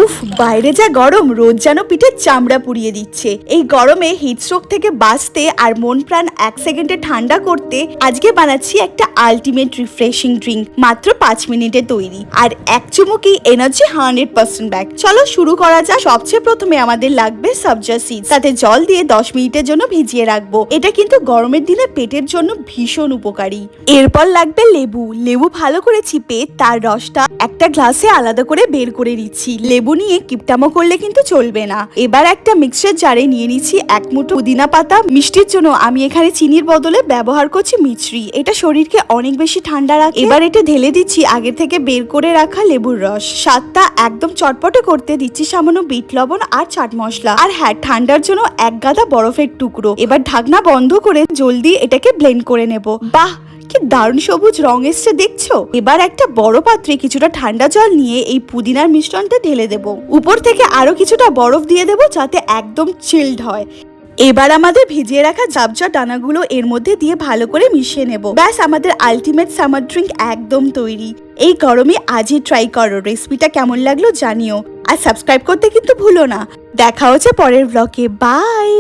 উফ, বাইরে যা গরম, রোদ যেন পিঠের চামড়া পুড়িয়ে দিচ্ছে। এই গরমে হিটস্ট্রোক থেকে বাঁচতে আর মন প্রাণ এক সেকেন্ডে ঠান্ডা করতে আজকে বানাচ্ছি একটা আলটিমেট রিফ্রেশিং ড্রিঙ্ক, মাত্র 5 মিনিটে তৈরি আর এক চুমুকি এনার্জি 100% ব্যাক। চলো শুরু করা যাক। সবচেয়ে প্রথমে আমাদের লাগবে সবজা সিড, সাথে জল দিয়ে 10 মিনিটের জন্য ভিজিয়ে রাখবো। এটা কিন্তু গরমের দিনে পেটের জন্য ভীষণ উপকারী। এরপর লাগবে লেবু। লেবু ভালো করে চিপে তার রসটা একটা গ্লাসে আলাদা করে বের করে নিচ্ছি। লেবু নিয়ে কিপটামো করলে কিন্তু চলবে না। এবার একটা মিক্সচার জারে নিয়ে নিচ্ছি 1 মুঠো পুদিনা পাতা। মিষ্টির জন্য আমি এখানে চিনির বদলে ব্যবহার করছি মিছরি। এটা শরীরকে অনেক বেশি ঠান্ডা রাখে। এবার এটা ঢেলে দিচ্ছি আগে থেকে বের করে রাখা লেবুর রস। স্বাদটা একদম চটপটে করতে দিচ্ছি সামান্য বিট লবণ আর চাট মশলা। আর হ্যাঁ, ঠান্ডার জন্য 1 গাদা বরফের টুকরো। এবার ঢাকনা বন্ধ করে জলদি এটাকে ব্লেন্ড করে নেব। বাহ, কি দারুণ সবুজ রং এসছে দেখছো। এবার একটা বড় পাত্রে কিছুটা ঠান্ডা জল নিয়ে এই পুদিনার মিশ্রণটা ঢেলে দেব। উপর থেকে আরো কিছুটা বরফ দিয়ে দেব যাতে একদম চিল্ড হয়। এবার আমাদের ভিজিয়ে রাখা জাবজা দানাগুলো এর মধ্যে দিয়ে ভালো করে মিশিয়ে নেব। ব্যাস, আমাদের আলটিমেট সামার ড্রিঙ্ক একদম তৈরি। এই গরমে আজই ট্রাই করো। রেসিপিটা কেমন লাগলো জানিও, আর সাবস্ক্রাইব করতে কিন্তু ভুলো না। দেখা হচ্ছে পরের ব্লগে। বাই।